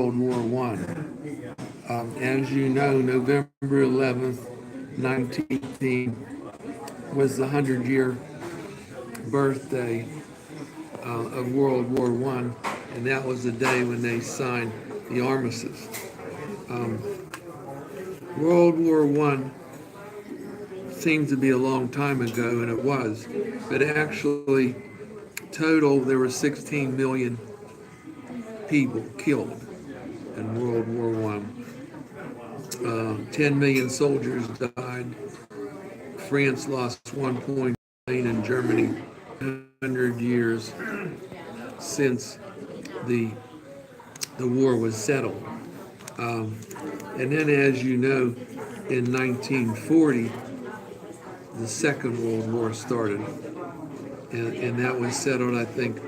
World War One. As you know, November 11th, 1918 was the 100-year birthday of World War One, and that was the day when they signed the armistice. World War One seems to be a long time ago, and it was, but actually, total there were 16 million people killed in World War One. 10 million soldiers died. France lost 1.2 million, in Germany 100 years since the the war was settled. And then, as you know, in 1940, the Second World War started, and that was settled, I think,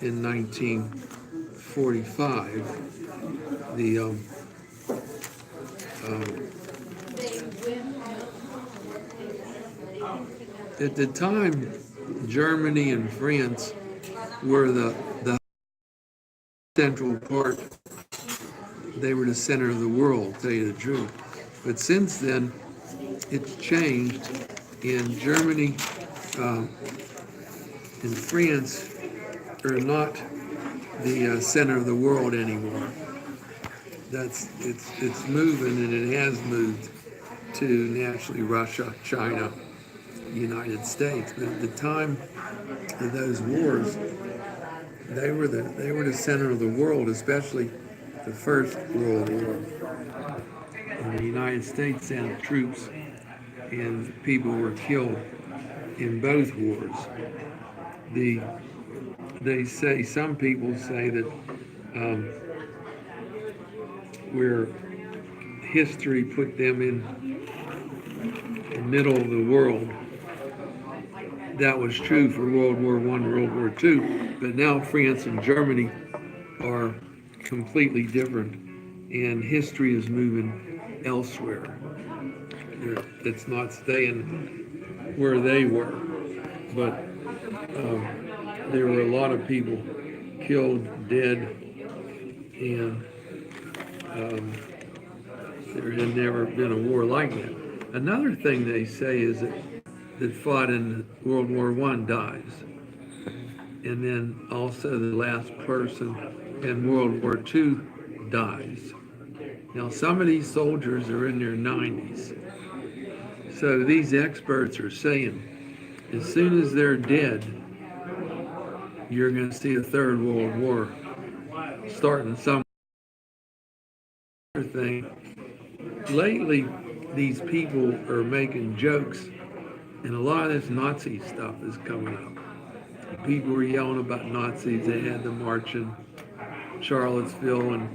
in 1945. At the time, Germany and France were the central part. They were the center of the world, to tell you the truth. But since then, it's changed, and Germany and France are not the center of the world anymore. It's moving, and it has moved to naturally Russia, China, United States. But at the time of those wars, they were the center of the world, especially the First World War. And the United States sent troops, and people were killed in both wars. Some people say that where history put them in the middle of the world, that was true for World War One, World War Two, but now France and Germany are completely different, and history is moving elsewhere. It's not staying where they were, but there were a lot of people killed, dead, and there had never been a war like that. Another thing they say is that fought in World War One dies, and then also the last person in World War Two dies. Now, some of these soldiers are in their 90s, so these experts are saying as soon as they're dead, you're going to see a third World War starting. Some other thing, lately these people are making jokes, and a lot of this Nazi stuff is coming up. People were yelling about Nazis. They had the march in Charlottesville, and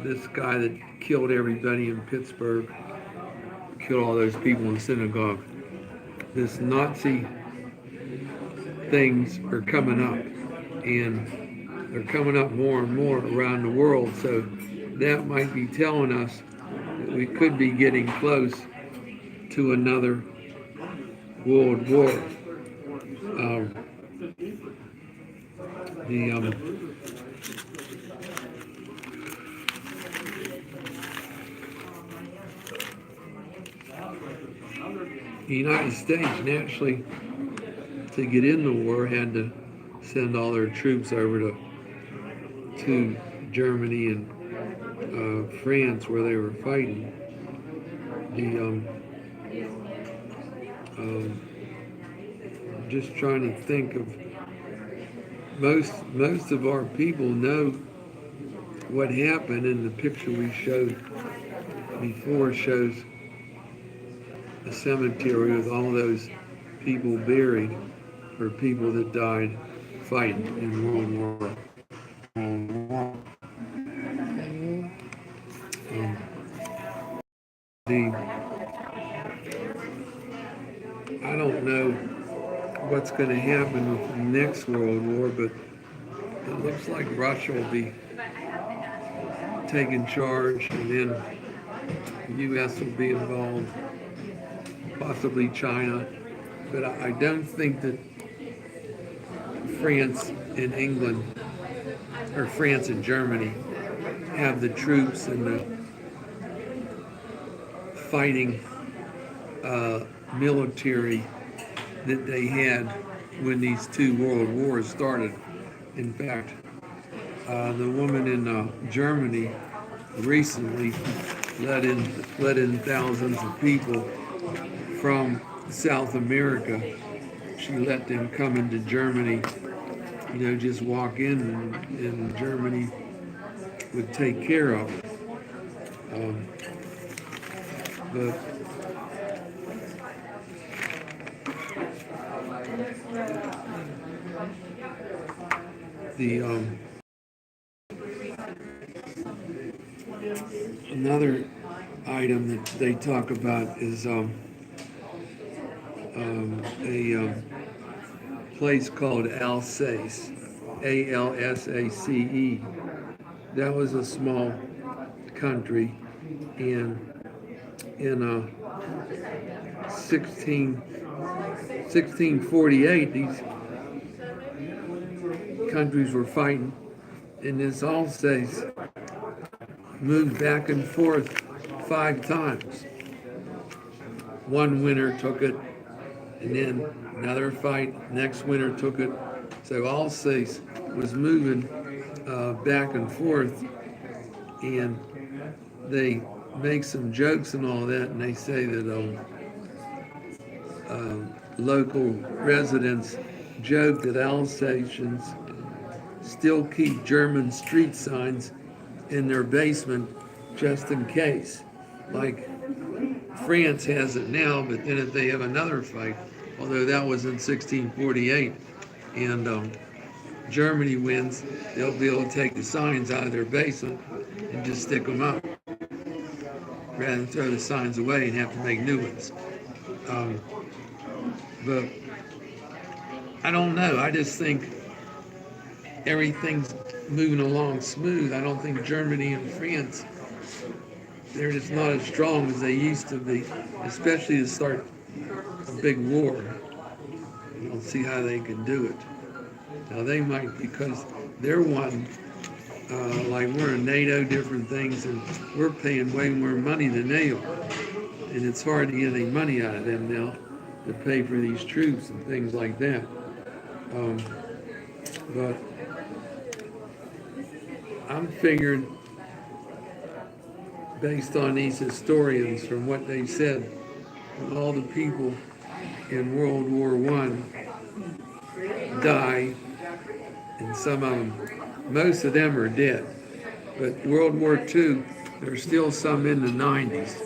this guy that killed everybody in Pittsburgh, killed all those people in the synagogue. This Nazi things are coming up, and they're coming up more and more around the world. So that might be telling us that we could be getting close to another world war. The United States naturally, to get in the war, had to send all their troops over to Germany and France, where they were fighting. Just trying to think of most of our people know what happened, and the picture we showed before shows a cemetery with all those people buried, or people that died fighting in World War One. I don't know what's going to happen with the next World War, but it looks like Russia will be taking charge, and then the U.S. will be involved, possibly China. But I don't think that France and England or France and Germany have the troops and the fighting military that they had when these two world wars started. In fact, the woman in Germany recently let in thousands of people from South America. She let them come into Germany, just walk in, and Germany would take care of them. But the another item that they talk about is a place called Alsace, Alsace. That was a small country, and in 1648, these countries were fighting, and this Alsace moved back and forth 5 times. One winter took it, and then another fight, next winter took it. So Alsace was moving back and forth, and they make some jokes and all that, and they say that local residents joke that Alsatians still keep German street signs in their basement just in case. Like France has it now, but then if they have another fight, although that was in 1648, and Germany wins, they'll be able to take the signs out of their basement and just stick them up, rather than throw the signs away and have to make new ones. But I don't know. I just think everything's moving along smooth. I don't think Germany and France, they're just not as strong as they used to be, especially to start a big war. I don't see how they can do it. Now they might, because they're one, like we're in NATO, different things, and we're paying way more money than they are. And it's hard to get any money out of them now to pay for these troops and things like that. But I'm figuring, based on these historians, from what they said, all the people in World War I died, and some of them, most of them are dead. But World War II, there's still some in the 90s.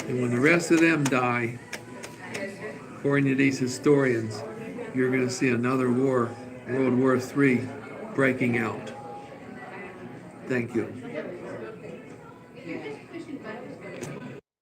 And when the rest of them die, according to these historians, you're going to see another war, World War III, breaking out. Thank you.